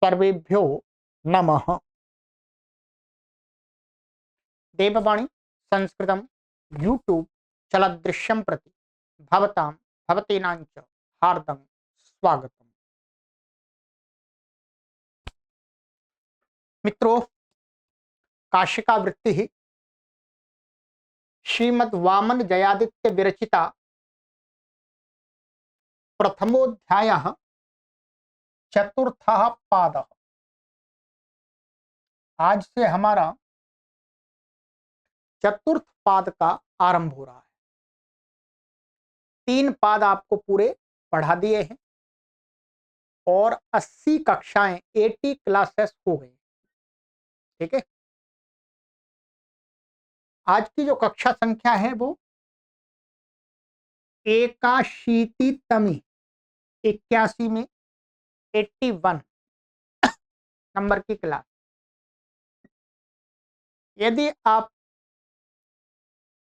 सर्वेभ्यो नमः। देववाणी संस्कृतं यूट्यूब चलदृश्यं प्रति भवतां भवतीनांच हार्दं स्वागतम्। मित्रों, काशिका वृत्ति श्रीमद् वामन जयादित्य विरचिता प्रथमोध्यायः चतुर्थः पादः। आज से हमारा चतुर्थ पाद का आरंभ हो रहा है। 3 पाद आपको पूरे पढ़ा दिए हैं और 80 कक्षाएं 80 क्लासेस हो गई। ठीक है, आज की जो कक्षा संख्या है वो 81तमी 81 में 81 नंबर की क्लास। यदि आप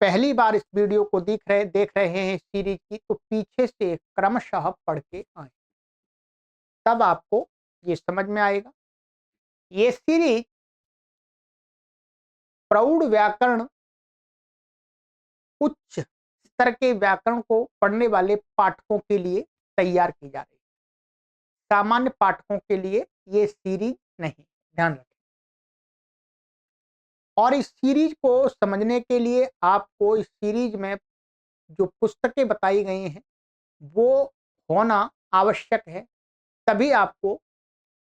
पहली बार इस वीडियो को देख रहे हैं सीरीज की, तो पीछे से क्रमशः पढ़ के आए, तब आपको ये समझ में आएगा। ये सीरीज प्रौढ़ व्याकरण, उच्च स्तर के व्याकरण को पढ़ने वाले पाठकों के लिए तैयार की जा रही है। सामान्य पाठकों के लिए ये सीरीज नहीं, ध्यान रखें। और इस सीरीज को समझने के लिए आपको इस सीरीज में जो पुस्तकें बताई गई हैं वो होना आवश्यक है, तभी आपको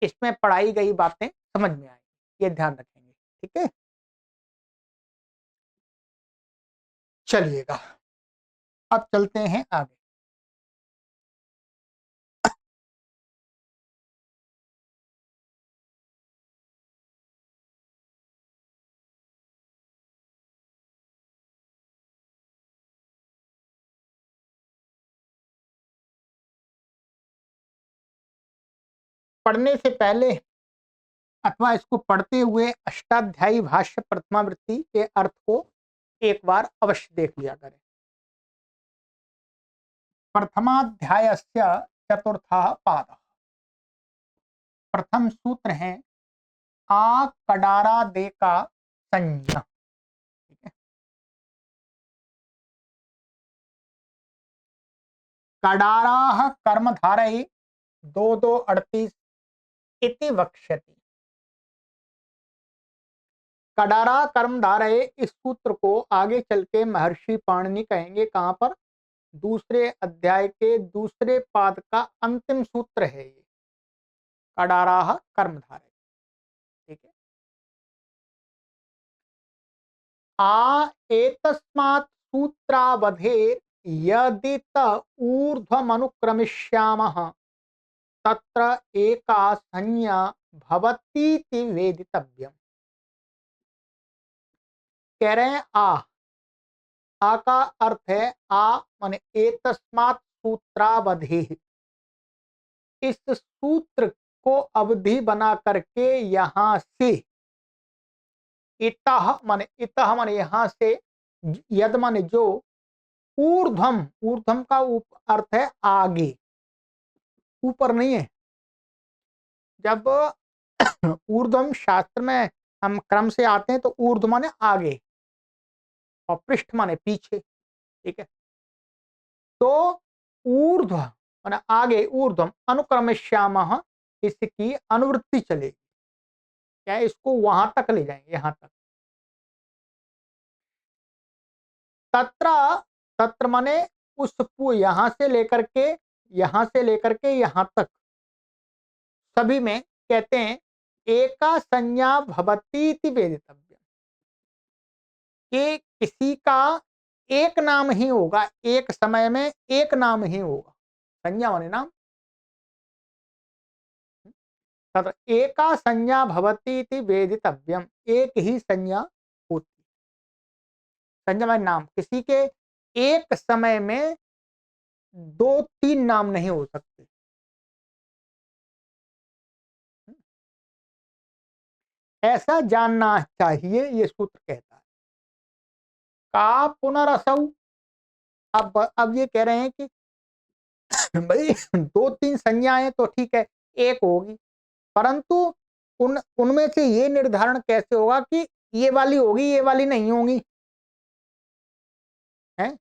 इसमें पढ़ाई गई बातें समझ में आएंगी। ये ध्यान रखेंगे, ठीक है। चलिएगा, अब चलते हैं आगे। पढ़ने से पहले अथवा इसको पढ़ते हुए अष्टाध्यायी भाष्य प्रथमावृत्ति के अर्थ को एक बार अवश्य देख लिया करें। प्रथमाध्यायस्य चतुर्थः पादः। प्रथम सूत्र है आ कडारा दे का संज्ञा। ठीक है, कडाराः कर्मधारये 2-2-38 इति वक्ष्यति। कडारा कर्मधारये, इस सूत्र को आगे चल के महर्षि पाणिनि कहेंगे कहां पर? दूसरे अध्याय के दूसरे पाद का अंतिम सूत्र है ये, कडाराः कर्मधारये। ठीक है, आ एतस्मात् सूत्रावधेर् यदि त ऊर्ध्वमनुक्रमिष्यामः तत्र एका संज्ञा भवतीति वेदितव्यम्। कह रहे हैं आ का अर्थ है आ माने एतस्मात् सूत्रावधि, इस सूत्र को अवधि बना करके यहां से, इतः माने यहां से, यद माने जो, ऊर्ध्वम, ऊर्ध्वम का अर्थ है आगे, ऊपर नहीं है। जब ऊर्ध्वम शास्त्र में हम क्रम से आते हैं तो ऊर्ध्व माने आगे और पृष्ठ माने पीछे। ठीक है, तो ऊर्ध्व माने आगे, ऊर्ध्वम अनुक्रमिष्यामः, इसकी अनुवृत्ति चलेगी। क्या इसको वहां तक ले जाएंगे, यहां तक। तत्र, तत्र माने उस यहां से लेकर के, यहां से लेकर के यहां तक सभी में कहते हैं एका संज्ञा भवती इति वेदितव्य, कि किसी का एक नाम ही होगा, एक समय में एक नाम ही होगा। संज्ञा माने नाम। तत्र एका संज्ञा भवती इति वेदितव्यम, एक ही संज्ञा होती। संज्ञा माने नाम, किसी के एक समय में 2-3 नाम नहीं हो सकते। ऐसा जानना चाहिए, ये सूत्र कहता है। का पुनरसौ, अब ये कह रहे हैं कि भाई 2-3 संज्ञाएं तो ठीक है, एक होगी, परंतु उनमें से ये निर्धारण कैसे होगा कि ये वाली होगी, ये वाली नहीं होगी, है?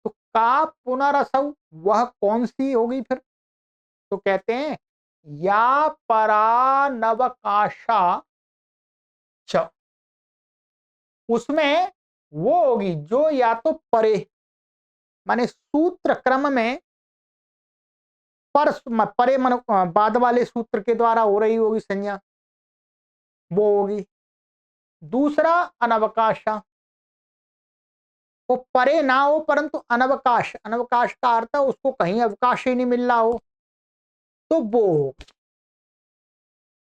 तो का पुनरसौ वह कौन सी होगी फिर? तो कहते हैं या परानवकाशा च, उसमें वो होगी जो या तो परे, माने सूत्र क्रम में परे मन बाद वाले सूत्र के द्वारा हो रही होगी संज्ञा, वो होगी। दूसरा अनवकाशा, वो परे ना हो परंतु अनवकाश, अनवकाश का अर्थ है उसको कहीं अवकाश ही नहीं मिल रहा हो, तो वो होगी।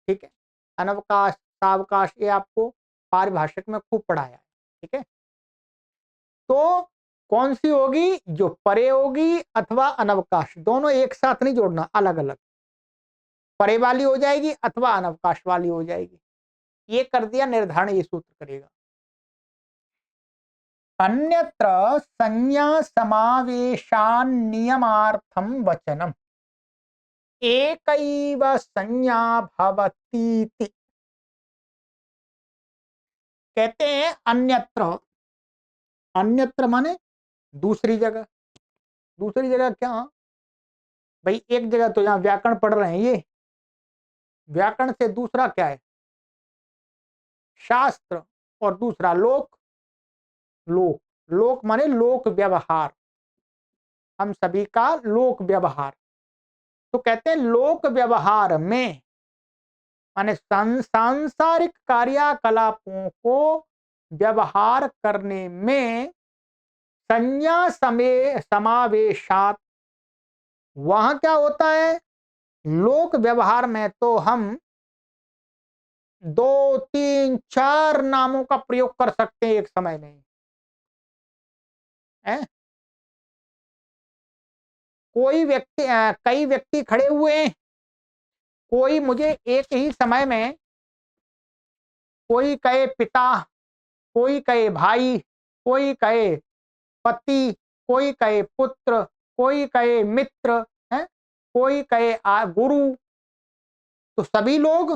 ठीक है, अनवकाश सावकाश ये आपको पारिभाषिक में खूब पढ़ाया है। ठीक है, तो कौन सी होगी? जो परे होगी अथवा अनवकाश, दोनों एक साथ नहीं जोड़ना, अलग अलग, परे वाली हो जाएगी अथवा अनवकाश वाली हो जाएगी। ये कर दिया निर्धारण, ये सूत्र करेगा। अन्यत्र संज्ञा समावेशान्नियमार्थम वचनम एकैव संज्ञा भवतीति। कहते हैं अन्यत्र, अन्यत्र माने दूसरी जगह। दूसरी जगह क्या? भाई एक जगह तो यहाँ व्याकरण पढ़ रहे हैं, ये व्याकरण से दूसरा क्या है? शास्त्र, और दूसरा लोक। लोक, लोक माने लोक व्यवहार, हम सभी का लोक व्यवहार। तो कहते हैं लोक व्यवहार में माने सांसारिक कार्यकलापों को व्यवहार करने में संज्ञा समावेशात, वहां क्या होता है? लोक व्यवहार में तो हम 2 3 4 नामों का प्रयोग कर सकते हैं एक समय में, है? कोई व्यक्ति कई व्यक्ति खड़े हुए हैं, कोई मुझे एक ही समय में, कोई कहे पिता, कोई कहे भाई, कोई कहे पति, कोई कहे पुत्र, कोई कहे मित्र, है? कोई कहे गुरु, तो सभी लोग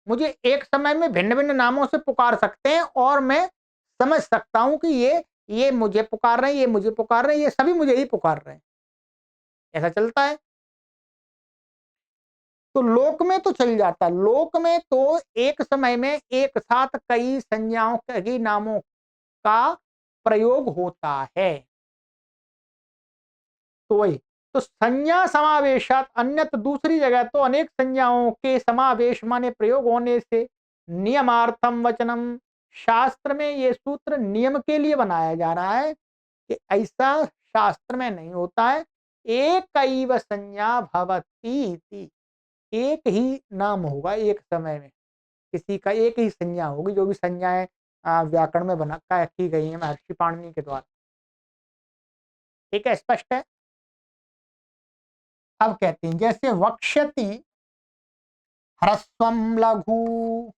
मुझे एक समय में भिन्न भिन्न नामों से पुकार सकते हैं और मैं समझ सकता हूं कि ये मुझे पुकार रहे हैं, ये मुझे पुकार रहे हैं, ये सभी मुझे ही पुकार रहे हैं। ऐसा चलता है। तो लोक में तो चल जाता, लोक में तो एक समय में एक साथ कई संज्ञाओं, कई नामों का प्रयोग होता है। तो वही, तो संज्ञा समावेशात अन्यत्र, दूसरी जगह तो अनेक संज्ञाओं के समावेश माने प्रयोग होने से नियमार्थम वचनम, शास्त्र में ये सूत्र नियम के लिए बनाया जा रहा है कि ऐसा शास्त्र में नहीं होता है। एकैव संज्ञा भवती इति, एक ही नाम होगा एक समय में, किसी का एक ही संज्ञा होगी, जो भी संज्ञाएं व्याकरण में बना की गई है महर्षि पाणिनि के द्वारा। ठीक है, स्पष्ट है। अब कहते हैं जैसे वक्ष्यति ह्रस्वम लघु,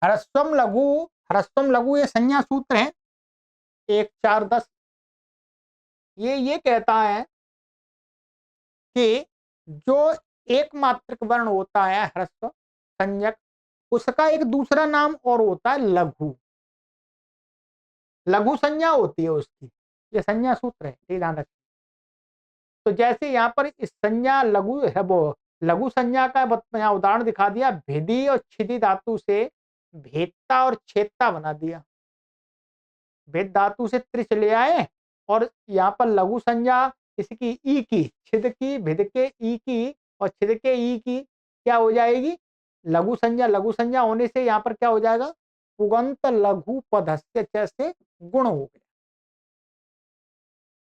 ह्रस्वम लघु, ह्रस्वम लघु ये संज्ञा सूत्र है 1 4 10। ये कहता है कि जो एक मात्रक वर्ण होता है ह्रस्व संज्ञक, उसका एक दूसरा नाम और होता है लघु, लघु संज्ञा होती है उसकी। ये संज्ञा सूत्र है, ये ध्यान रखिए। तो जैसे यहाँ पर इस संज्ञा लघु है, वो लघु संज्ञा का यहाँ उदाहरण दिखा दिया, भेदी और छिदी धातु से भेदता और छेदता बना दिया। भेद धातु से त्रिच ले आए और यहाँ पर लघु संज्ञा इसकी ई की, छिद की, भिद के ई की और छिद के ई की क्या हो जाएगी? लघु संज्ञा। लघु संज्ञा होने से यहाँ पर क्या हो जाएगा? पुगंत लघु पदस्य से गुण हो गया।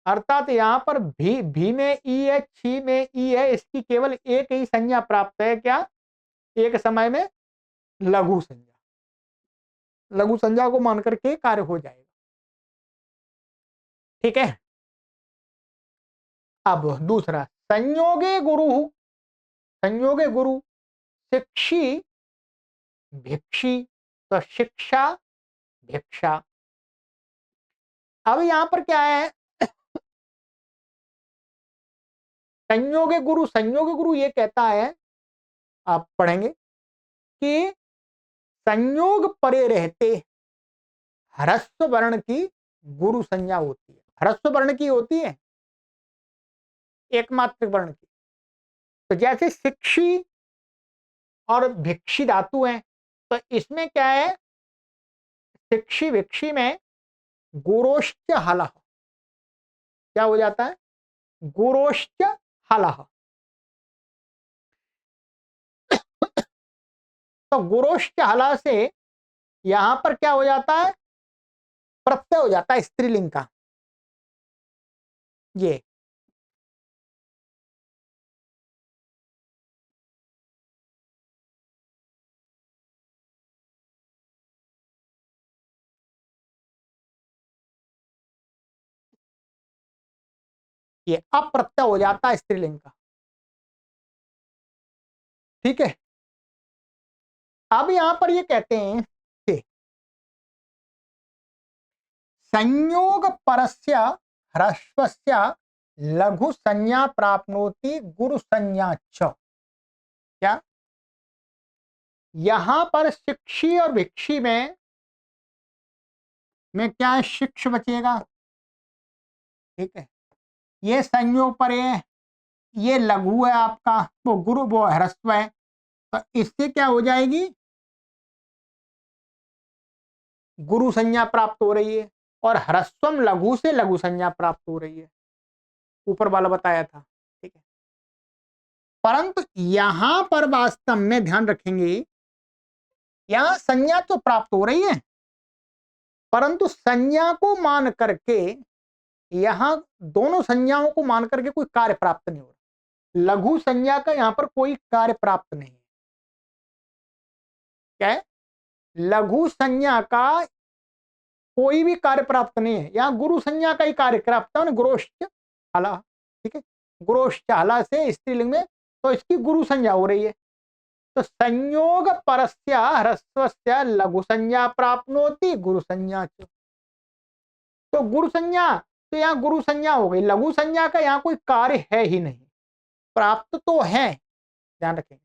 अर्थात यहाँ पर भी में ई है, छी में ई है, इसकी केवल एक ही संज्ञा प्राप्त है, क्या? एक समय में लघु संज्ञा। लघु संज्ञा को मान करके कार्य हो जाएगा। ठीक है। अब दूसरा संयोगे गुरु, संयोगे गुरु शिक्षी भिक्षी, तो शिक्षा भिक्षा। अब यहां पर क्या है? संयोगे गुरु, संयोगे गुरु ये कहता है आप पढ़ेंगे कि संयोग परे रहते ह्रस्व वर्ण की गुरु संज्ञा होती है। ह्रस्व वर्ण की होती है, एकमात्र वर्ण की। तो जैसे शिक्षी और भिक्षी धातु हैं, तो इसमें क्या है, शिक्षी भिक्षी में गुरोश्च हलः, क्या हो जाता है, गुरोश्च हलः। तो गुरोश्च हलः से यहां पर क्या हो जाता है, प्रत्यय हो जाता है स्त्रीलिंग का। ये अप्रत्यय हो जाता है स्त्रीलिंग का। ठीक है, अब यहां पर ये कहते हैं कि संयोग परस्य ह्रस्वस्य लघु संज्ञा प्राप्नोति गुरु संज्ञा च। क्या, यहां पर शिक्षी और भिक्षी में क्या है, शिक्ष बचेगा। ठीक है, ये संयोग पर ये लघु है आपका, वो गुरु वो ह्रस्व है, तो इससे क्या हो जाएगी, गुरु संज्ञा प्राप्त हो रही है। और ह्रस्वम लघु से लघु संज्ञा प्राप्त हो रही है, ऊपर वाला बताया था। ठीक है, परंतु यहां पर वास्तव में ध्यान रखेंगे, यहां संज्ञा तो प्राप्त हो रही है, परंतु संज्ञा को मान करके, यहां दोनों संज्ञाओं को मान करके कोई कार्य प्राप्त नहीं हो रहा। लघु संज्ञा का यहां पर कोई कार्य प्राप्त नहीं है। क्या है, लघु संज्ञा का कोई भी कार्य प्राप्त नहीं है, यहां गुरु संज्ञा का ही कार्य प्राप्त है, गुरोश्च हला। ठीक है, गुरोश्च हला से स्त्रीलिंग में, तो इसकी गुरु संज्ञा हो रही है। तो संयोग परस्य ह्रस्वस्य लघु संज्ञा प्राप्नोति गुरु संज्ञा। तो गुरु संज्ञा, तो यहाँ गुरु संज्ञा हो गई, लघु संज्ञा का यहाँ कोई कार्य है ही नहीं। प्राप्त तो है, ध्यान रखें,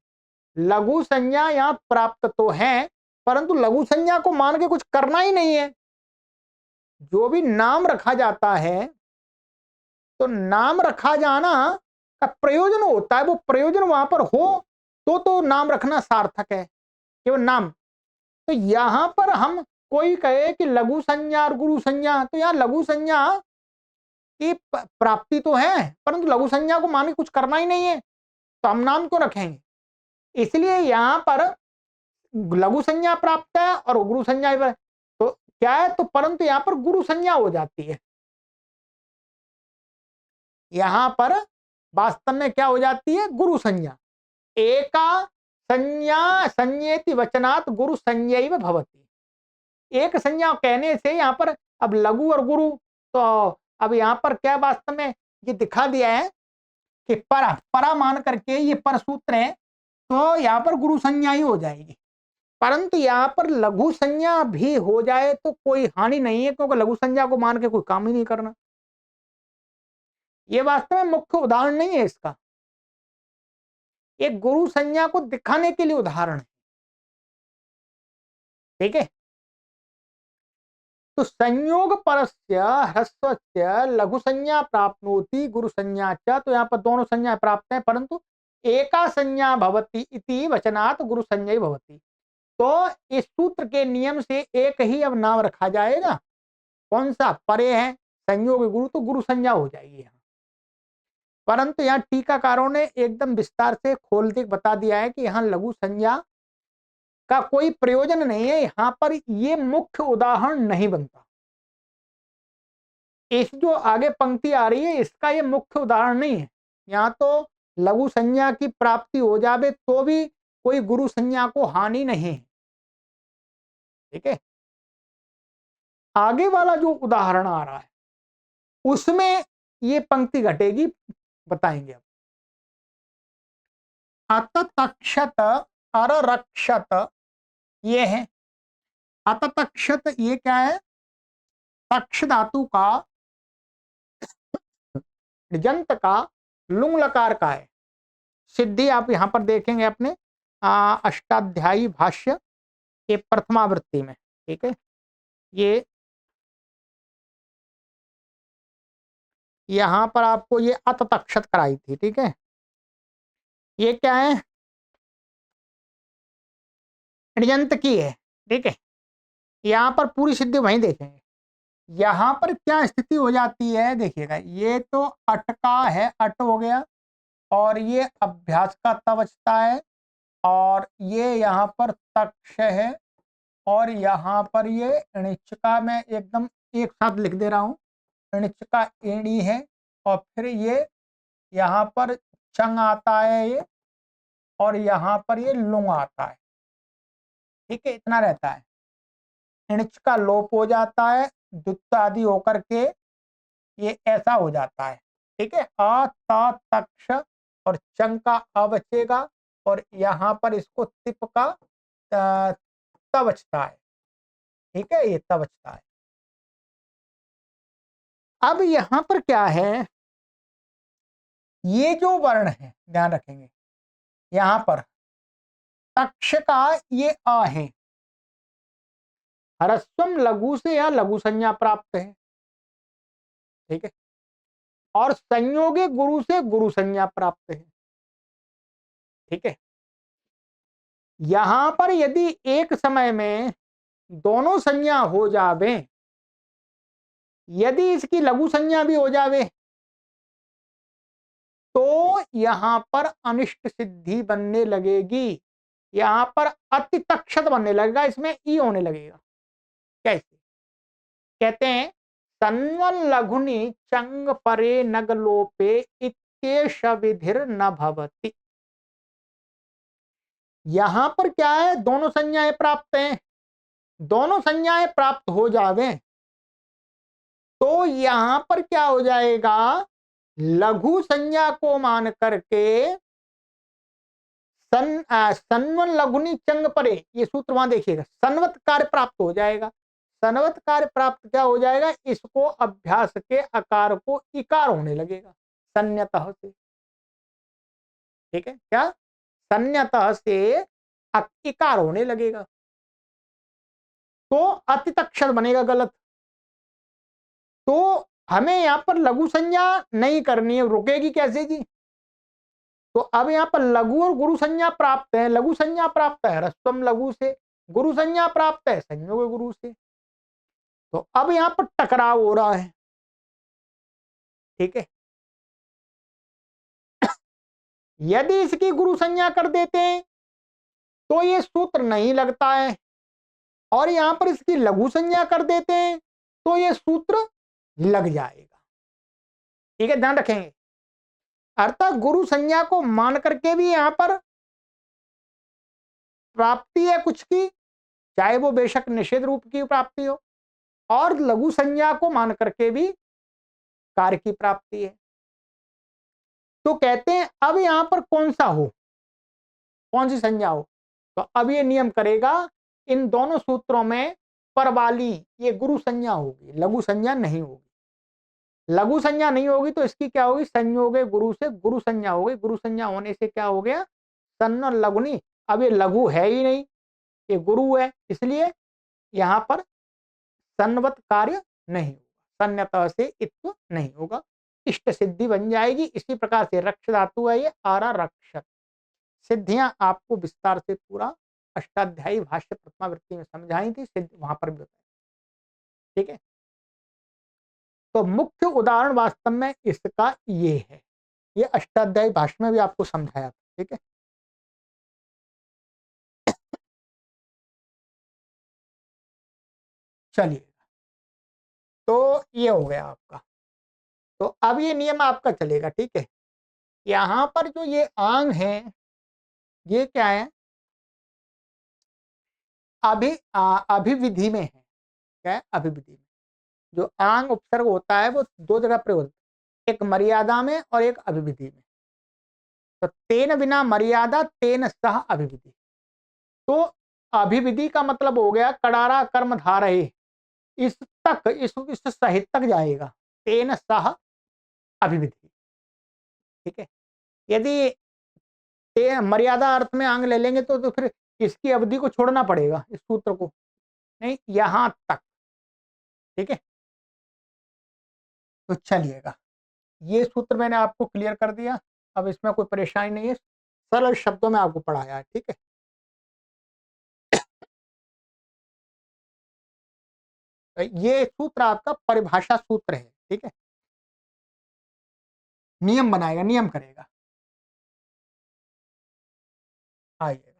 लघु संज्ञा यहाँ प्राप्त तो है, परंतु लघु संज्ञा को मान के कुछ करना ही नहीं है। जो भी नाम रखा जाता है, तो नाम रखा जाना का प्रयोजन होता है, वो प्रयोजन वहां पर हो तो नाम रखना सार्थक है, केवल नाम। तो यहां पर हम कोई कहे कि लघु संज्ञा और गुरु संज्ञा, तो यहाँ लघु संज्ञा की प्राप्ति तो है, परंतु लघु संज्ञा को मान के कुछ करना ही नहीं है, तो हम नाम क्यों रखेंगे। इसलिए यहां पर लघु संज्ञा प्राप्त है और गुरु संज्ञा, तो क्या है, तो परंतु यहां पर गुरु संज्ञा हो जाती है। यहां पर वास्तव में क्या हो जाती है, गुरु संज्ञा। एका संज्ञा संज्ञेति वचनात् गुरु संज्ञैव भवति। एक संज्ञा कहने से यहाँ पर अब लघु और गुरु, तो अब यहाँ पर क्या वास्तव में ये दिखा दिया है कि परा मान करके ये पर सूत्र है, तो यहाँ पर गुरु संज्ञा ही हो जाएगी। परंतु यहाँ पर लघु संज्ञा भी हो जाए तो कोई हानि नहीं है, क्योंकि लघु संज्ञा को मान के कोई काम ही नहीं करना। ये वास्तव में मुख्य उदाहरण नहीं है इसका, एक गुरु संज्ञा को दिखाने के लिए उदाहरण है। ठीक है, तो संयोग परस्य ह्रस्वस्य लघु संज्ञा प्राप्नोति गुरु संज्ञा च। तो यहाँ पर दोनों संज्ञा प्राप्त है, परंतु एका संज्ञा भवति इति वचनात् गुरु संज्ञा भवति। तो इस सूत्र के नियम से एक ही अब नाम रखा जाएगा, कौन सा, परे है संयोग गुरु, तो गुरु संज्ञा हो जाएगी यहाँ। परंतु यहाँ टीकाकारों ने एकदम विस्तार से खोल के बता दिया है कि यहाँ लघु संज्ञा का कोई प्रयोजन नहीं है, यहां पर ये मुख्य उदाहरण नहीं बनता। इस जो आगे पंक्ति आ रही है इसका ये मुख्य उदाहरण नहीं है। यहाँ तो लघु संज्ञा की प्राप्ति हो जावे तो भी कोई गुरु संज्ञा को हानि नहीं है। ठीक है, आगे वाला जो उदाहरण आ रहा है उसमें ये पंक्ति घटेगी, बताएंगे अब। अततक्षत अररक्षत, ये है अततक्षत। ये क्या है, तक्ष धातु का जंत का लुंग लकार का है। सिद्धि आप यहां पर देखेंगे अपने अष्टाध्यायी भाष्य के प्रथमावृत्ति में। ठीक है, ये यहां पर आपको ये अततक्षत कराई थी। ठीक है, ये क्या है, ऋजंत की है। ठीक है, यहां पर पूरी सिद्धि वहीं देखेंगे। यहां पर क्या स्थिति हो जाती है देखिएगा, ये तो अट का है, अट हो गया, और ये अभ्यास का त बचता है, और ये यहाँ पर तक्ष है, और यहाँ पर ये णिच का, मैं एकदम एक साथ लिख दे रहा हूं, णिच का एणी है, और फिर ये यहाँ पर चंग आता है ये, और यहाँ पर ये लुंग आता है। ठीक है, इतना रहता है। णिच का लोप हो जाता है, द्वित्व आदि होकर के ये ऐसा हो जाता है। ठीक है, आ ता तक्ष, और चंग का अ बचेगा, और यहाँ पर इसको तिप का त बचता है। ठीक है, ये त बचता है। अब यहाँ पर क्या है, ये जो वर्ण है ध्यान रखेंगे, यहाँ पर तक्ष का ये अ है, ह्रस्वम लघु से या लघु संज्ञा प्राप्त है। ठीक है, और संयोगे गुरु से गुरु संज्ञा प्राप्त है। ठीक है, यहां पर यदि एक समय में दोनों संज्ञा हो जावे, यदि इसकी लघु संज्ञा भी हो जावे, तो यहां पर अनिष्ट सिद्धि बनने लगेगी, यहां पर अतितक्षत बनने लगेगा, इसमें ई होने लगेगा। कैसे कहते हैं, तन्वल लघुनि चंग परे नग लोपे इत्येष विधिर न भवति। यहां पर क्या है, दोनों संज्ञाएं प्राप्त हैं, दोनों संज्ञाएं प्राप्त हो जावे, तो यहां पर क्या हो जाएगा, लघु संज्ञा को मान करके सन्वन लघुनी चंग परे, ये सूत्र वहां देखिएगा, सन्वत कार्य प्राप्त हो जाएगा। सन्वत कार्य प्राप्त क्या हो जाएगा, इसको अभ्यास के आकार को इकार होने लगेगा सन्यतः से। ठीक है, क्या सन्यतः से इकार होने लगेगा, तो अतितक्षर बनेगा गलत। तो हमें यहां पर लघु संज्ञा नहीं करनी है, रुकेगी कैसे जी। तो अब यहां पर लघु और गुरु संज्ञा प्राप्त है, लघु संज्ञा प्राप्त है ह्रस्वम लघु से, गुरु संज्ञा प्राप्त है संयोग गुरु से, तो अब यहां पर टकराव हो रहा है। ठीक है, यदि इसकी गुरु संज्ञा कर देते हैं तो ये सूत्र नहीं लगता है, और यहां पर इसकी लघु संज्ञा कर देते हैं तो ये सूत्र लग जाएगा। ठीक है, ध्यान रखेंगे, अर्थात गुरु संज्ञा को मान करके भी यहां पर प्राप्ति है कुछ की, चाहे वो बेशक निषेध रूप की प्राप्ति हो, और लघु संज्ञा को मान करके भी कार्य की प्राप्ति है। तो कहते हैं अब यहां पर कौन सा हो, कौन सी संज्ञा हो, तो अब ये नियम करेगा, इन दोनों सूत्रों में पर वाली ये गुरु संज्ञा होगी, लघु संज्ञा नहीं होगी। लघु संज्ञा नहीं होगी तो इसकी क्या होगी, संयोगे गुरु से गुरु संज्ञा होगी, गुरु संज्ञा होने से क्या हो गया, सन्न लघुनी, अब ये लघु है ही नहीं, ये गुरु है, इसलिए यहां पर सन्वत कार्य नहीं होगा, सन्यतः से इत्व नहीं होगा, इष्ट सिद्धि बन जाएगी। इसी प्रकार से रक्ष धातु है ये, आरा रक्षक। सिद्धियां आपको विस्तार से पूरा अष्टाध्यायी भाष्य प्रथमावृत्ति में समझाई थी, सिद्ध वहां पर भी बताई। ठीक है, तो मुख्य उदाहरण वास्तव में इसका ये है, ये अष्टाध्यायी भाष्य में भी आपको समझाया था। ठीक है, चलिए, तो ये हो गया आपका। तो अब ये नियम आपका चलेगा। ठीक है, यहां पर जो ये आंग है, ये क्या है, अभिविधि में है। क्या है, अभिविधि में जो आंग उपसर्ग होता है वो दो जगह प्रयोग होता है, एक मर्यादा में और एक अभिविधि में। तो तेन बिना मर्यादा, तेन सह अभिविधि। तो अभिविधि का मतलब हो गया कडारा कर्म धारये, इस तक, इस सहित तक जाएगा, तेन सह अभिविधि। ठीक है, यदि मर्यादा अर्थ में आंग ले लेंगे तो फिर इसकी अवधि को छोड़ना पड़ेगा, इस सूत्र को, नहीं यहां तक। ठीक है, तो चलिएगा, ये सूत्र मैंने आपको क्लियर कर दिया। अब इसमें कोई परेशानी नहीं है, सरल शब्दों में आपको पढ़ाया है। ठीक है, तो ये सूत्र आपका परिभाषा सूत्र है। ठीक है, नियम बनाएगा, नियम करेगा। आइए,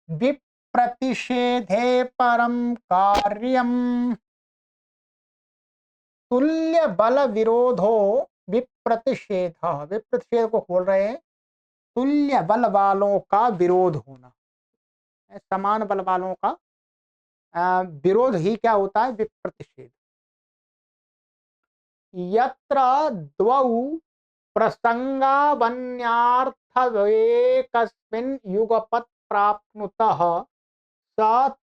विप्रतिषेधे परम कार्यम तुल्य बल विरोधो विप्रतिषेध, विप्रतिषेध को खोल रहे हैं, तुल्य बल वालों का विरोध होना, समान बल वालों का विरोध ही क्या होता है, विप्रतिषेध। यत्र द्वौ प्रसंगावन्यार्थवेकस्मिन् युगपत् प्राप्नुतः स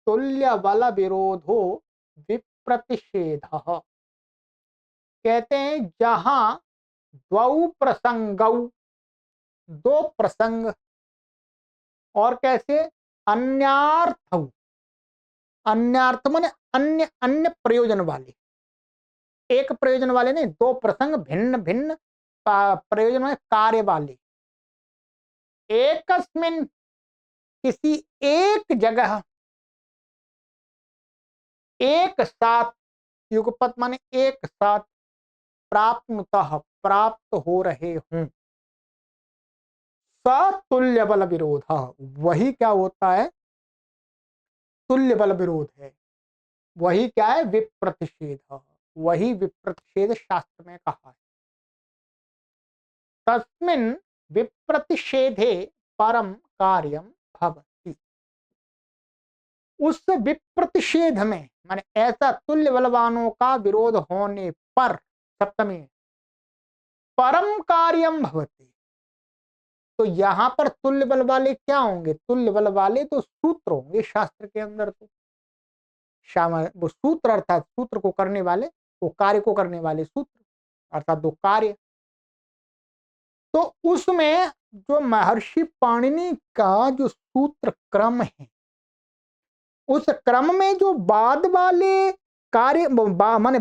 तुल्य बल विरोधो विप्रतिषेधः। कहते हैं जहां द्वौ प्रसंगौ, दो प्रसंग, और कैसे, अन्यार्थ, अन्यार्थ माने अन्य अन्य प्रयोजन वाले, एक प्रयोजन वाले नहीं, दो प्रसंग भिन्न भिन्न प्रयोजन में कार्य वाले, एकस्मिन किसी एक जगह, एक साथ, युगपत माने एक साथ, प्राप्तः प्राप्त हो रहे हूं, तुल्य बल विरोध, वही क्या होता है, तुल्य बल विरोध है, वही क्या है, विप्रतिषेध, वही विप्रतिषेध शास्त्र में कहा है। तस्मिन् विप्रतिषेधे परम कार्यम भवति, उस विप्रतिषेध में माने ऐसा तुल्य बलवानों का विरोध होने पर, सप्तमी, परम कार्यम भवति, तो यहां पर तुल्य बल वाले क्या होंगे, तुल्य बल वाले तो सूत्र होंगे शास्त्र के अंदर, तो वो सूत्र अर्थात सूत्र को करने वाले, वो कार्य को करने वाले सूत्र अर्थात दो कार्य। तो उसमें जो महर्षि पाणिनि का जो सूत्र क्रम है, उस क्रम में जो बाद वाले कार्य माने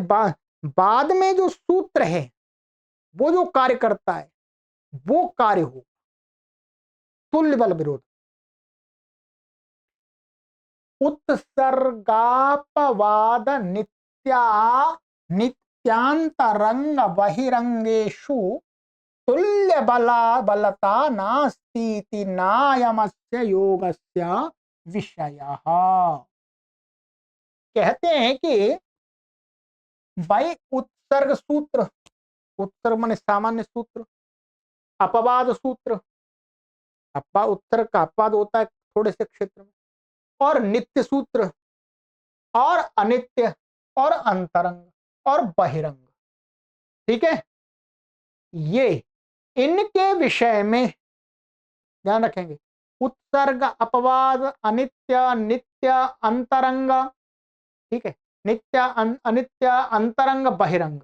बाद में जो सूत्र है, वो जो कार्य करता है, वो कार्य हो तुल्य बल विरोध। उत्सर्गापवाद नित्या नित्यांतरंग बहिरंगेषु तुल्य बला बलता नास्तीति नायमस्य योगस्य विषयः। कहते हैं कि भाई उत्सर्ग सूत्र, उत्सर्ग माने सामान्य सूत्र, अपवाद सूत्र, उत्सर्ग का अपवाद होता है थोड़े से क्षेत्र में, और नित्य सूत्र, और अनित्य, और अंतरंग, और बहिरंग। ठीक है, ये इनके विषय में ध्यान रखेंगे, उत्सर्ग, अपवाद, अनित्य, नित्य, अंतरंग। ठीक है, नित्य, अनित्य, अंतरंग, बहिरंग,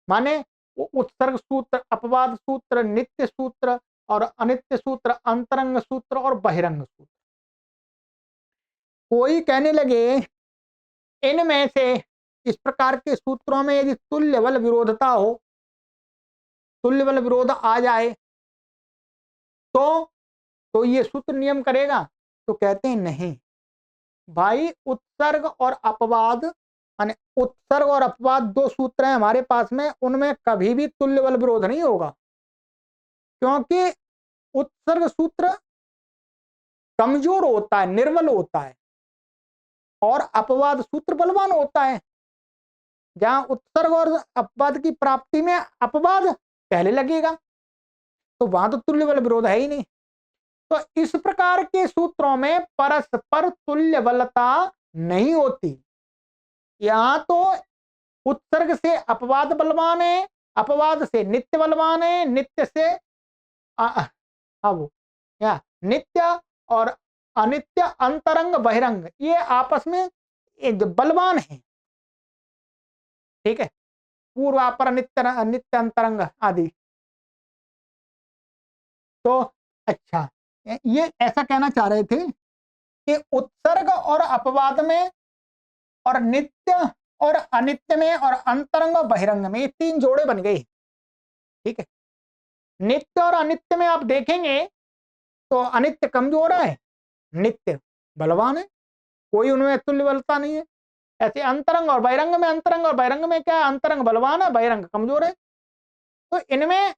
माने उत्सर्ग सूत्र, अपवाद सूत्र, नित्य सूत्र, और अनित्य सूत्र, अंतरंग सूत्र, और बहिरंग सूत्र। कोई कहने लगे इनमें से इस प्रकार के सूत्रों में यदि तुल्य बल विरोधता हो, तुल्य बल विरोध आ जाए तो ये सूत्र नियम करेगा, तो कहते हैं नहीं भाई, उत्सर्ग और अपवाद, माने उत्सर्ग और अपवाद दो सूत्र हैं हमारे पास में, उनमें कभी भी तुल्य बल विरोध नहीं होगा, क्योंकि उत्सर्ग सूत्र कमजोर होता है, निर्बल होता है, और अपवाद सूत्र बलवान होता है। जहां उत्सर्ग और अपवाद की प्राप्ति में अपवाद पहले लगेगा, तो वहां तो तुल्य बल विरोध है ही नहीं। तो इस प्रकार के सूत्रों में परस्पर तुल्य बलता नहीं होती। यहां तो उत्सर्ग से अपवाद बलवान है, अपवाद से नित्य बलवान है, नित्य से अब या नित्य और अनित्य अंतरंग बहिरंग ये आपस में बलवान है। ठीक है, पूर्वापर नित्य नित्य अंतरंग आदि। तो अच्छा, ये ऐसा कहना चाह रहे थे कि उत्सर्ग और अपवाद में और नित्य और अनित्य में और अंतरंग और बहिरंग में ये तीन जोड़े बन गए। ठीक है, नित्य और अनित्य में आप देखेंगे तो अनित्य कमजोर है, नित्य बलवान है, कोई उनमें तुल्य बलता नहीं है। ऐसे अंतरंग और बहिरंग में, अंतरंग और बहिरंग में क्या है, अंतरंग बलवान है, बहिरंग कमजोर है। तो इनमें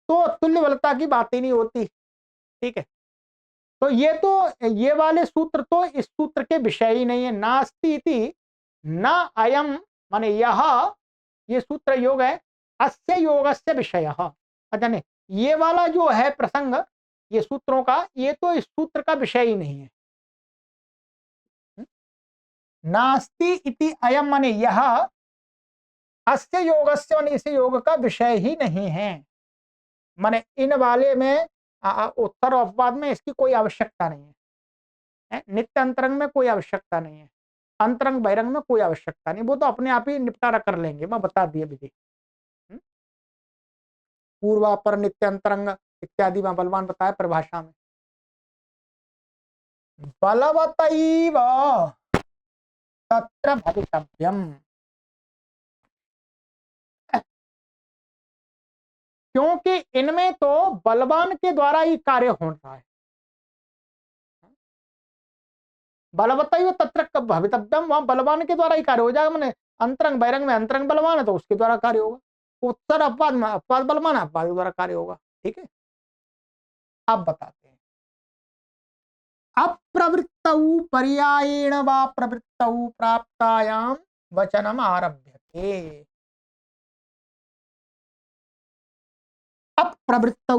तो तुल्य बलता की बात ही नहीं होती। ठीक है, तो ये वाले सूत्र तो इस सूत्र के विषय ही नहीं है। नास्ति इति न अयम माने यह, ये सूत्र योग है, अस्य योगस्य विषय। अच्छा नहीं, ये वाला जो है प्रसंग ये सूत्रों का, ये तो इस सूत्र का विषय ही नहीं है। नास्ति इति अयम माने यह अस्य योगस्य माने इस योग का विषय ही नहीं है। माने इन वाले में उत्तर अपवाद में इसकी कोई आवश्यकता नहीं है, नित्य अंतरंग में कोई आवश्यकता नहीं है, अंतरंग बहिरंग में कोई आवश्यकता नहीं, वो तो अपने आप ही निपटारा कर लेंगे, मैं बता दिया विधि। पूर्वापर नित्य अंतरंग इत्यादि में बलवान बताया परिभाषा में। बलवतैव तत्र भवितव्यम, क्योंकि इनमें तो बलवान के द्वारा ही कार्य हो रहा है। बलवतैव तत्र भवितव्यम, वहां बलवान के द्वारा ही कार्य हो जाएगा। मैंने अंतरंग बहिरंग में अंतरंग बलवान है तो उसके द्वारा कार्य होगा, उत्तर अपवाद में अपवाद बलवान है, अपवाद के द्वारा कार्य होगा। ठीक है, अब बताते हैं। अप्रवृत्तौ पर्यायेण वा प्रवृत्तौ प्राप्तायाम वचनम आरभ्यते। अप्रवृत्तौ,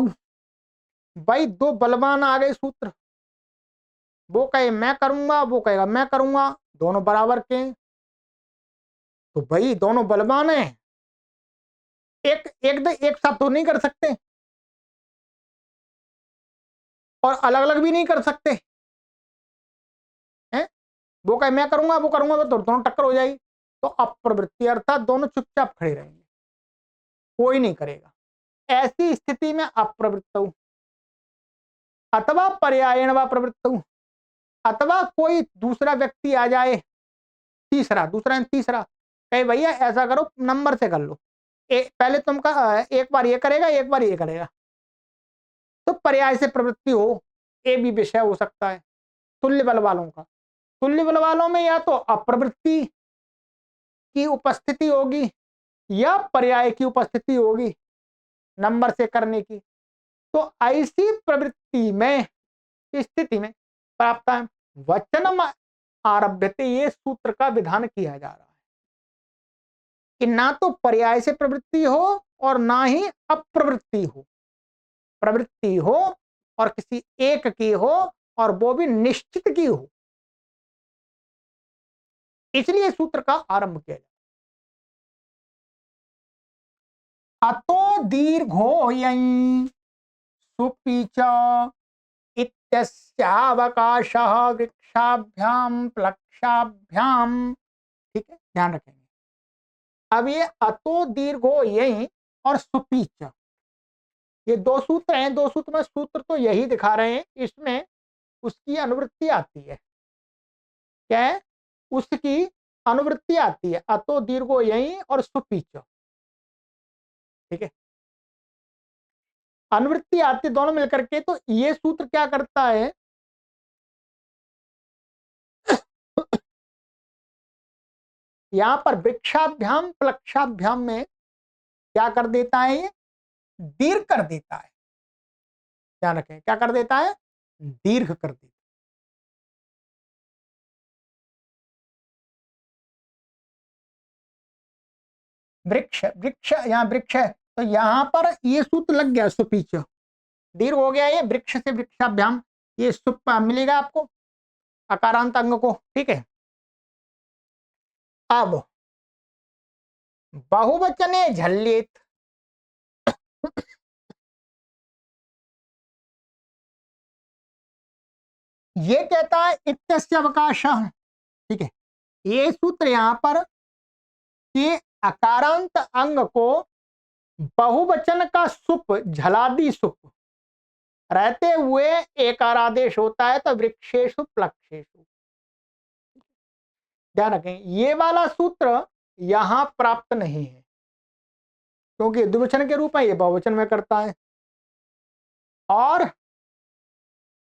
भाई दो बलवान आ गए सूत्र, वो कहे मैं करूंगा, वो कहेगा मैं करूंगा, दोनों बराबर के हैं। तो भाई दोनों बलवान हैं, एक साथ तो नहीं कर सकते और अलग अलग भी नहीं कर सकते हैं। वो कहे मैं करूंगा, वो करूंगा, तो दोनों टक्कर हो जाएगी। तो अप्रवृत्ति अर्थात दोनों चुपचाप खड़े रहेंगे, कोई नहीं करेगा। ऐसी स्थिति में अप्रवृत्त, अथवा पर्यायण व प्रवृत्त, अथवा कोई दूसरा व्यक्ति आ जाए, तीसरा दूसरा तीसरा कहे भैया ऐसा करो, नंबर से कर लो, पहले तुमका एक बार ये करेगा, एक बार ये करेगा, तो पर्याय से प्रवृत्ति हो, ये भी विषय हो सकता है तुल्य बल वालों का। तुल्य बल वालों में या तो अप्रवृत्ति की उपस्थिति होगी या पर्याय की उपस्थिति होगी नंबर से करने की। तो ऐसी प्रवृत्ति में, स्थिति में प्राप्त वचनम आरभ्यते, ये सूत्र का विधान किया जा रहा है कि ना तो पर्याय से प्रवृत्ति हो और ना ही अप्रवृत्ति हो, प्रवृत्ति हो और किसी एक की हो और वो भी निश्चित की हो, इसलिए सूत्र का आरंभ किया जाए। अतो दीर्घो यं सुपीच इत्यस्यावकाशः वृक्षाभ्याम प्लक्षाभ्याम। ठीक है, ध्यान रखेंगे। अब ये अतो दीर्घो यही और सुपीच, ये दो सूत्र हैं, दो सूत्र में सूत्र तो यही दिखा रहे हैं, इसमें उसकी अनुवृत्ति आती है। क्या है? उसकी अनुवृत्ति आती है, अतो दीर्घो यही और सुपीच। ठीक है, अनुवृत्ति आती है दोनों मिलकर के। तो ये सूत्र क्या करता है, यहां पर वृक्षाभ्याम प्लक्षाभ्याम में क्या कर देता है, ये दीर्घ कर देता है। ध्यान रखें, क्या कर देता है, दीर्घ कर देता है। वृक्ष, वृक्ष यहाँ वृक्ष है, तो यहां पर ये सूत्र लग गया, सुपीच दीर्घ हो गया, ये वृक्ष से वृक्षाभ्याम, ये सुप मिलेगा आपको अकारांत अंग को। ठीक है, अब बहुवचने झल्लेत, ये कहता है इत्यस्य अवकाशः। ठीक है, ये सूत्र यहां पर कि अकारांत अंग को बहुवचन का सुप, झलादि सुप रहते हुए एकार आदेश होता है तो वृक्षेषु प्लक्षेषु। ध्यान रखें, ये वाला सूत्र यहां प्राप्त नहीं है क्योंकि द्विवचन के रूप में ये बहुवचन में करता है, और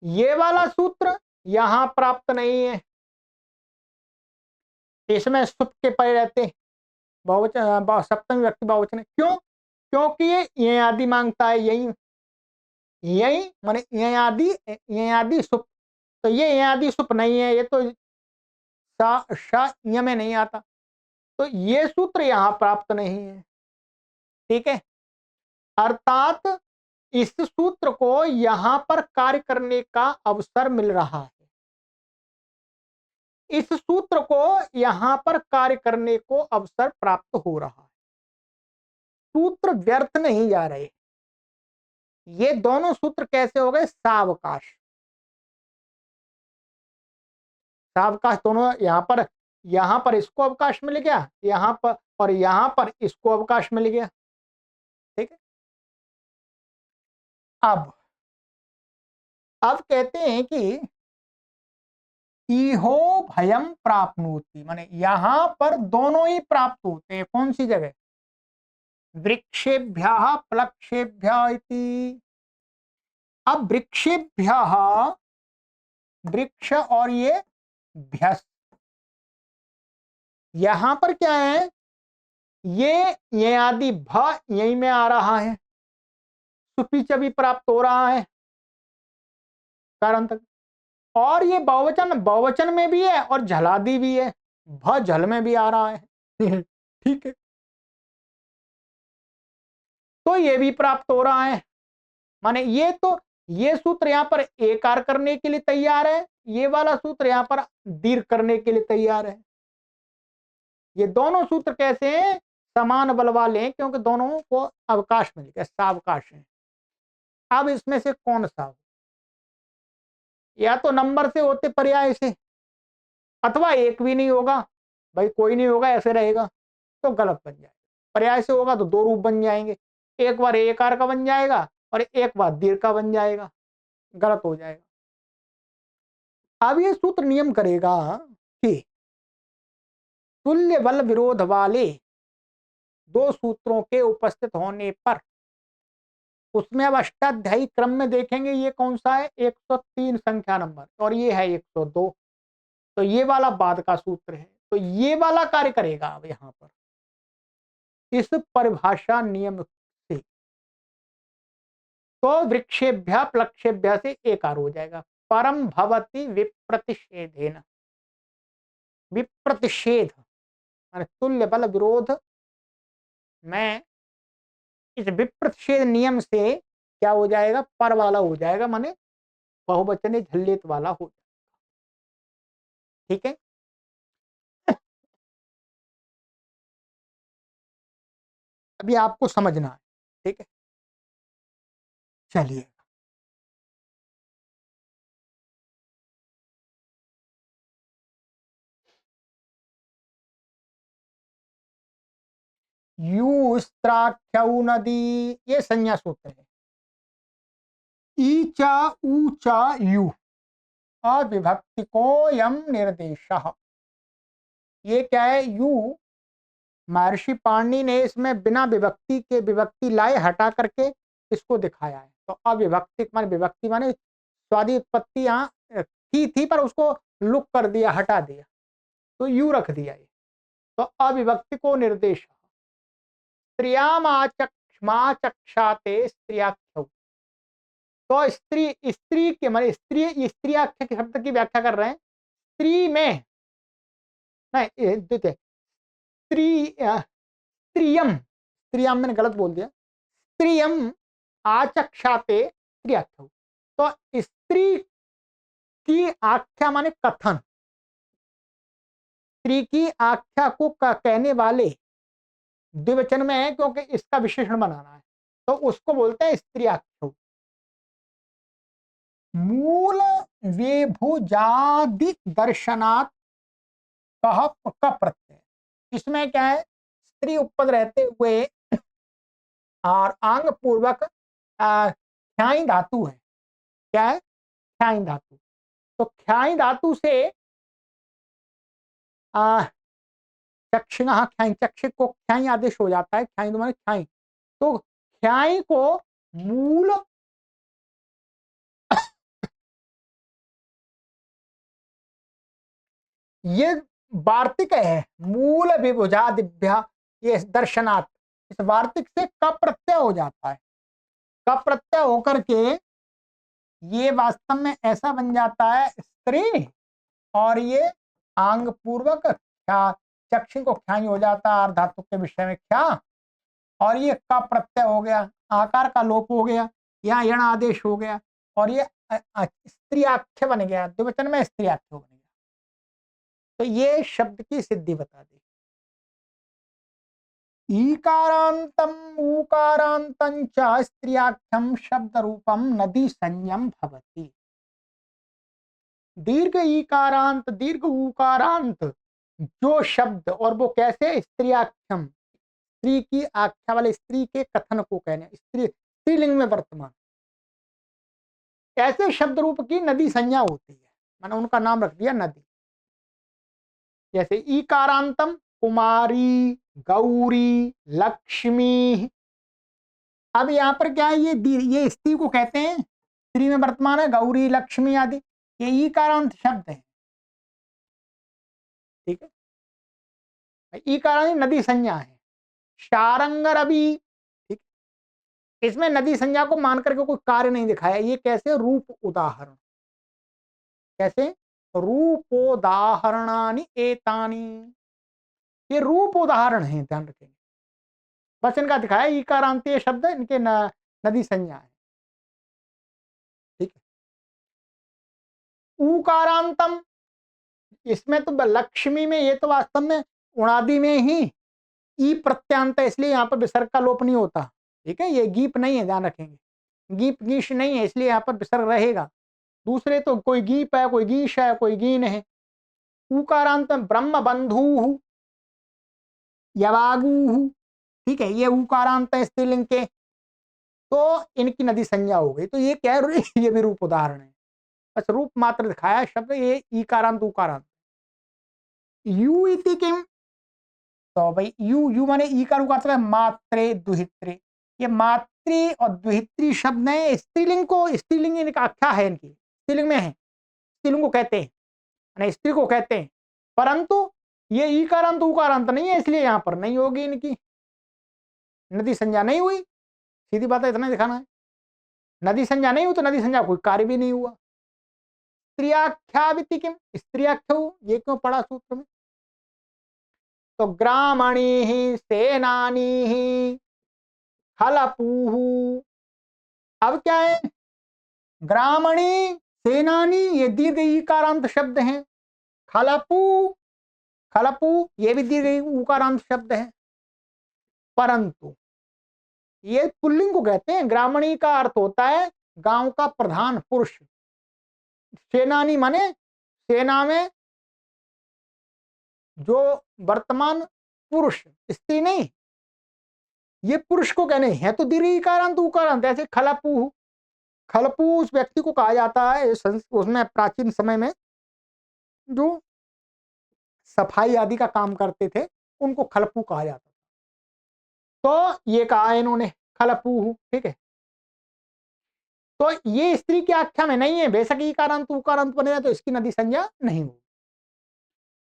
ये वाला सूत्र यहां प्राप्त नहीं है, इसमें सुप के परे रहते बहुवचन, सप्तमी व्यक्ति बहुवचन। क्यों? क्योंकि ये आदि मांगता है, यही यही माने ये आदि सुप, तो ये आदि सुप नहीं है, ये तो य में नहीं आता, तो ये सूत्र यहां प्राप्त नहीं है। ठीक है, अर्थात इस सूत्र को यहां पर कार्य करने का अवसर मिल रहा है, इस सूत्र को यहां पर कार्य करने को अवसर प्राप्त हो रहा है, सूत्र व्यर्थ नहीं जा रहे। ये दोनों सूत्र कैसे हो गए? सावकाश, सावकाश दोनों, यहां पर इसको अवकाश मिल गया, यहां पर, और यहां पर इसको अवकाश मिल गया। ठीक है, अब कहते हैं कि इहो भयम प्राप्नोति, माने यहां पर दोनों ही प्राप्त होते हैं। कौन सी जगह? वृक्षेभ्यः प्लक्षेभ्यः इति। अब वृक्षेभ्यः, वृक्ष और ये भ्यस, यहां पर क्या है? ये आदि भ यही में आ रहा है, सुपीच भी प्राप्त हो रहा है कारण तक, और ये बहुवचन, बहुवचन में भी है और झलादि भी है, भ झल में भी आ रहा है। ठीक है, तो ये भी प्राप्त हो रहा है, माने ये सूत्र यहां पर एकार करने के लिए तैयार है, ये वाला सूत्र यहां पर दीर्घ करने के लिए तैयार है। ये दोनों सूत्र कैसे हैं? समान बल वाले हैं, क्योंकि दोनों को अवकाश मिल गया, सावकाश है। अब इसमें से कौन सा हो? या तो नंबर से होते पर्याय से, अथवा एक भी नहीं होगा, भाई कोई नहीं होगा ऐसे रहेगा तो गलत बन जाएगा। पर्याय से होगा तो दो रूप बन जाएंगे, एक बार एकार का बन जाएगा और एक बार दीर्घ का बन जाएगा, गलत हो जाएगा। अब ये सूत्र नियम करेगा कि तुल्य बल विरोध वाले दो सूत्रों के उपस्थित होने पर, उसमें अब अष्टाध्यायी क्रम में देखेंगे ये कौन सा है, 103 संख्या नंबर, और ये है 102, तो ये वाला बाद का सूत्र है, तो ये वाला कार्य करेगा अब यहां पर इस परिभाषा नियम से, तो वृक्षेभ्य प्लक्षेभ्य से एकार हो जाएगा। परम भवति विप्रतिषेधेन, विप्रतिषेध माने तुल्य बल विरोध में इस विप्रतिषेध नियम से क्या हो जाएगा? पर वाला हो जाएगा, माने बहुवचन झल्लेत वाला हो जाएगा। ठीक है, अभी आपको समझना है। ठीक है, चलिए, यूस्त्राख्यौ नदी, ये संज्ञा सूत्र है। ईचा ऊचा यू, अविभक्ति को यम निर्देश, ये क्या है? यू, महर्षि पाणिनि ने इसमें बिना विभक्ति के विभक्ति लाए हटा करके इसको दिखाया है, तो अविभक्ति माने विभक्ति माने स्वादि उत्पत्ति यहाँ थी पर उसको लुक कर दिया, हटा दिया, तो यू रख दिया ये, तो अविभक्ति को निर्देश। स्त्रियामाचक्षाते स्त्रियाख्यौ, तो स्त्री के माने स्त्रियाख्य के शब्द की व्याख्या कर रहे हैं। स्त्री में नहीं, स्त्री स्त्रियम, स्त्रियम मैंने गलत बोल दिया, स्त्रियम आचक्षाते स्त्रियाख्यौ, तो स्त्री की आख्या माने कथन, स्त्री की आख्या को कहने वाले द्विवचन में है क्योंकि इसका विशेषण बनाना है, तो उसको बोलते हैं स्त्रियाख्यो। मूल वेभुजादि दर्शनात् कह का प्रत्यय, इसमें क्या है, स्त्री उपपद रहते हुए और आंग पूर्वक ख्याई धातु है। क्या है? ख्याई धातु। तो ख्याई धातु से चक्षिणः ख्याई, चक्षु को ख्याई आदेश हो जाता है, ख्याई माने ख्याई। तो ख्याई को मूल ये वार्तिक है, मूल विभुजादिभ्य ये दर्शनात्, इस वार्तिक से क प्रत्यय हो जाता है। क प्रत्यय होकर के ये वास्तव में ऐसा बन जाता है स्त्री, और ये आंग पूर्वक ख्या, चक्षु को ख्याई हो जाता है, धातु के विषय में ख्या, और ये क प्रत्यय हो गया, आकार का लोप हो गया, यहाँ यण आदेश हो गया, और ये स्त्रियाख्य बन गया, द्विवचन में स्त्रियाख्य बन गया। तो ये शब्द की सिद्धि बता दी। ईकारांतम ऊकारांतं च स्त्रियाख्यम शब्द रूपम नदी संज्ञम भवति। दीर्घ ईकारांत दीर्घ उकारांत जो शब्द, और वो कैसे, स्त्रियाख्यम, स्त्री की आख्या वाले, स्त्री के कथन को कहने, स्त्री स्त्रीलिंग में वर्तमान, ऐसे शब्द रूप की नदी संज्ञा होती है, मैंने उनका नाम रख दिया नदी। जैसे ईकारांतम कुमारी, गौरी, लक्ष्मी। अब यहाँ पर क्या है, ये स्त्री को कहते हैं, स्त्री में वर्तमान है, गौरी, लक्ष्मी आदि, ये ईकारांत शब्द है। ठीक है, ईकारांत नदी संज्ञा है। शारंग रवि, ठीक, इसमें नदी संज्ञा को मान करके कोई कार्य नहीं दिखाया। ये कैसे, रूप उदाहरण, कैसे, रूपोदाहरणानि एतानि, ये रूप उदाहरण है, ध्यान रखेंगे। बस इनका दिखाया ईकारांतीय शब्द, इनके नदी संज्ञा है। ठीक है, ऊकारांतम, इसमें तो लक्ष्मी में ये तो वास्तव में उणादि में ही ई प्रत्यांत है, इसलिए यहाँ पर विसर्ग का लोप नहीं होता। ठीक है, ये गीप नहीं है, ध्यान रखेंगे, गीप गीश नहीं है, इसलिए यहाँ पर विसर्ग रहेगा। दूसरे तो कोई गीप है, कोई गीश है, कोई गीन है। ऊकारांत ब्रह्म बंधु, यवागु, ठीक है, ये ऊकारांत है स्त्रीलिंग के, तो इनकी नदी संज्ञा हो गई। तो ये क्या है, ये भी रूप उदाहरण है, बस रूप मात्र दिखाया शब्द, ये ईकारांत उकारांत। यू इति किम, तो भाई यू, यू माने ईकार उकार है, मात्रे दुहित्रे, ये मातृ और द्विहित्री शब्द है, स्त्रीलिंग को, स्त्रीलिंग इनका आख्या है, इनकी स्त्रीलिंग में है, स्त्रीलिंग को कहते हैं, स्त्री को कहते हैं, परंतु ये ईकारांत उकारांत नहीं है, इसलिए यहाँ पर नहीं होगी, इनकी नदी संज्ञा नहीं हुई। सीधी बात है, इतना दिखाना है। नदी संज्ञा नहीं हुई तो नदी संज्ञा कोई कार्य भी नहीं हुआ। स्त्रियाख्याविति किम, स्त्रियाख्यो, ये क्यों पढ़ा सूत्र में, तो ग्रामणी सेनानी हलपूहु। अब क्या है, ग्रामणी सेनानी ये दीर्घ ईकारांत शब्द हैं, खलपू, खलपू ये भी दीर्घ उकारांत शब्द है, परंतु ये पुल्लिंग को कहते हैं। ग्रामणी का अर्थ होता है गांव का प्रधान पुरुष, सेनानी माने सेना में जो वर्तमान पुरुष, स्त्री नहीं, ये पुरुष को कहने हैं, तो दीर्घ ईकारांत उकारांत। ऐसे खलपू, खलपू उस व्यक्ति को कहा जाता है उसमें प्राचीन समय में जो सफाई आदि का काम करते थे, उनको खलपू कहा जाता था। तो ये कहा इन्होंने खलपू, ठीक है। तो ये स्त्री की आख्या में नहीं है, बेशक ईकारांत उकारांत बनेगा तो इसकी नदी संज्ञा नहीं होगी।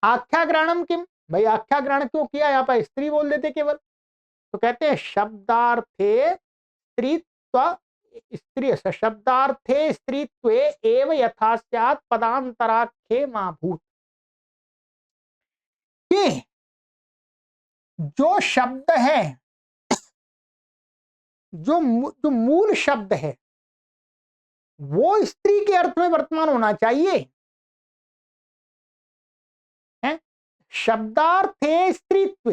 आख्या ग्रहणम किम, भाई आख्या ग्रहण क्यों किया, यहाँ पर स्त्री बोल देते केवल, तो कहते हैं शब्दार्थे स्त्रीत्व, स्त्री शब्दार्थे स्त्रीत्वे एव यथा स्यात् पदांतराख्ये मा भूत, कि जो शब्द है, जो मूल शब्द है वो स्त्री के अर्थ में वर्तमान होना चाहिए, है? शब्दार्थे स्त्रीत्व,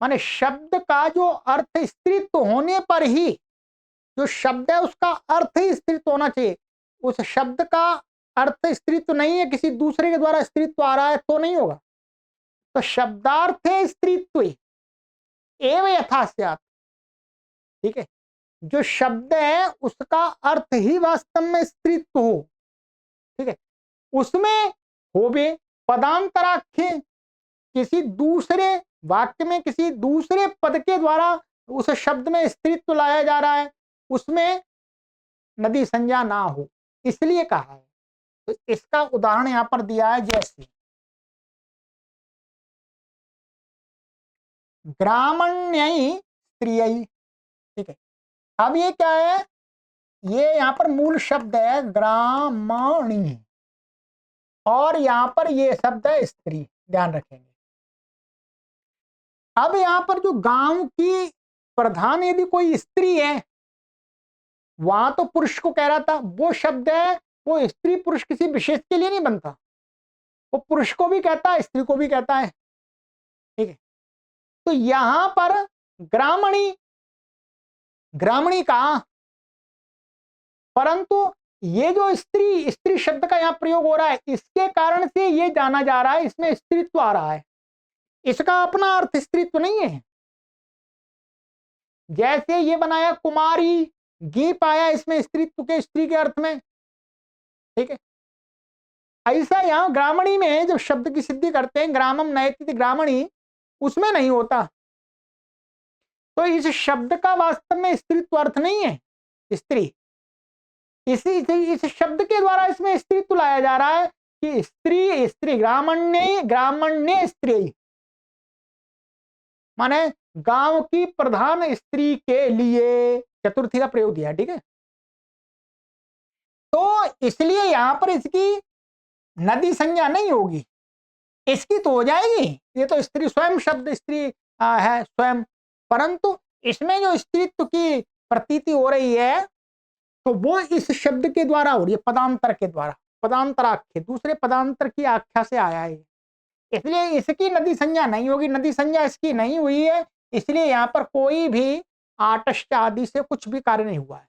माने शब्द का जो अर्थ स्त्रीत्व होने पर ही, जो शब्द है उसका अर्थ ही स्त्रीत्व होना चाहिए। उस शब्द का अर्थ स्त्रीत्व नहीं है, किसी दूसरे के द्वारा स्त्रीत्व आ रहा है तो नहीं होगा। तो शब्दार्थ है स्त्रीत्व एवं यथा स्यात्। ठीक है, जो शब्द है उसका अर्थ ही वास्तव में स्त्रीत्व हो। ठीक है, उसमें होवे पदांतराख्य, किसी दूसरे वाक्य में किसी दूसरे पद के द्वारा उस शब्द में स्त्रीत्व लाया जा रहा है, उसमें नदी संज्ञा ना हो, इसलिए कहा है। तो इसका उदाहरण यहां पर दिया है, जैसे ग्रामण्यई स्त्रियई। ठीक है, अब ये क्या है, ये यहां पर मूल शब्द है ग्रामणी, और यहां पर ये शब्द है स्त्री, ध्यान रखेंगे। अब यहां पर जो गांव की प्रधान यदि कोई स्त्री है, वहां तो पुरुष को कह रहा था, वो शब्द है वो स्त्री पुरुष किसी विशेष के लिए नहीं बनता, वो पुरुष को भी कहता है स्त्री को भी कहता है। ठीक है, तो यहां पर ग्रामणी, ग्रामणी कहा, परंतु ये जो स्त्री स्त्री शब्द का यहां प्रयोग हो रहा है, इसके कारण से ये जाना जा रहा है इसमें स्त्रीत्व आ रहा है, इसका अपना अर्थ स्त्रीत्व नहीं है। जैसे ये बनाया कुमारी, गीप आया इसमें स्त्रीत्व के, स्त्री के अर्थ में। ठीक है, ऐसा यहां ग्रामणी में जब शब्द की सिद्धि करते हैं, ग्रामम नयति ग्रामणी, उसमें नहीं होता। तो इस शब्द का वास्तव में स्त्रीत्व अर्थ नहीं है स्त्री, इस शब्द के द्वारा इसमें स्त्रीत्व लाया जा रहा है कि स्त्री स्त्री, ग्रामण्य ग्रामण्य स्त्री, माने गांव की प्रधान स्त्री के लिए चतुर्थी का प्रयोग दिया। ठीक है, तो इसलिए यहां पर इसकी नदी संज्ञा नहीं होगी, इसकी तो हो जाएगी, ये तो स्त्री स्वयं शब्द स्त्री है स्वयं, परंतु इसमें जो स्त्रीत्व की प्रतीति हो रही है तो वो इस शब्द के द्वारा हो रही है, पदांतर के द्वारा, पदांतराख्य, दूसरे पदांतर की आख्या से आया है, इसलिए इसकी नदी संज्ञा नहीं होगी, नदी संज्ञा इसकी नहीं हुई है, इसलिए यहां पर कोई भी आटष्ट आदि से कुछ भी कार्य नहीं हुआ है,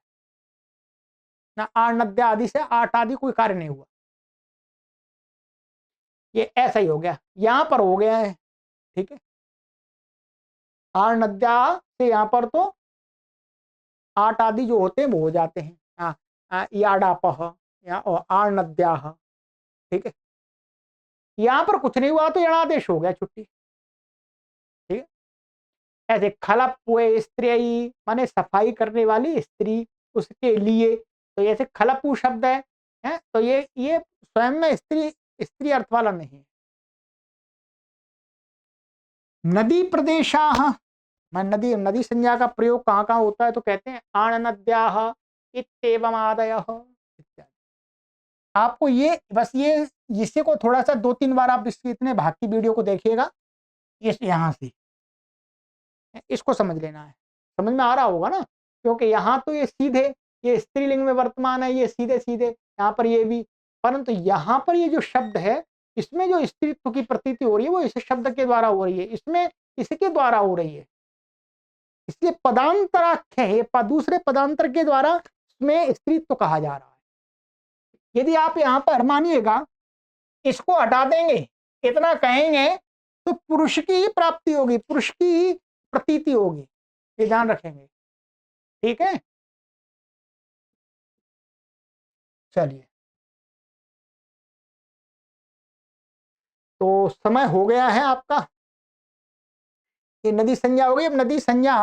ना आर्नद्य आदि से आट आदि कोई कार्य नहीं हुआ, ये ऐसा ही हो गया, यहां पर हो गया है। ठीक है, आर्नद्या से यहां पर तो आट आदि जो होते हैं वो हो जाते हैं, याडापह या आर्नद्याह। ठीक है, यहां पर कुछ नहीं हुआ तो यणादेश हो गया, छुट्टी। ठीक है, ऐसे खलप हुए स्त्री, माने सफाई करने वाली स्त्री, उसके लिए, तो ऐसे खलपू शब्द है तो ये स्वयं में स्त्री स्त्री अर्थ वाला नहीं है। नदी प्रदेशाः, नदी नदी संज्ञा का प्रयोग कहाँ कहाँ होता है, तो कहते हैं आण नद्याः इत्येवम् आदयः इत्यादि। आपको ये बस ये इसी को थोड़ा सा 2-3 बार आप इतने भाग की वीडियो को देखिएगा, इस यहाँ से इसको समझ लेना है, समझ में आ रहा होगा ना, क्योंकि यहाँ तो ये सीधे ये स्त्रीलिंग में वर्तमान है, ये सीधे सीधे यहाँ पर ये भी, परंतु यहाँ पर ये जो शब्द है इसमें जो स्त्रीत्व की प्रतीति हो रही है वो इस शब्द के द्वारा हो रही है, इसमें इसके द्वारा हो रही है, इसलिए पदांतराख्य है, दूसरे पदांतर के द्वारा इसमें स्त्रीत्व कहा जा रहा है। यदि आप यहाँ पर मानिएगा इसको हटा देंगे, इतना कहेंगे तो पुरुष की ही प्राप्ति होगी, पुरुष की ही प्रतीति होगी, ये ध्यान रखेंगे। ठीक है, चलिए, तो समय हो गया है आपका, ये नदी संज्ञा हो गई। अब नदी संज्ञा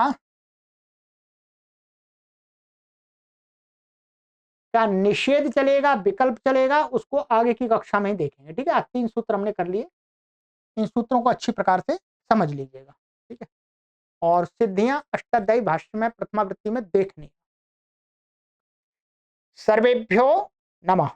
का निषेध चलेगा, विकल्प चलेगा, उसको आगे की कक्षा में ही देखेंगे। ठीक है, आज 3 सूत्र हमने कर लिए, इन सूत्रों को अच्छी प्रकार से समझ लीजिएगा। ठीक है, और सिद्धियां अष्टाध्यायी भाष्य में प्रथमावृत्ति में देखनी। सर्वेभ्यो नमः।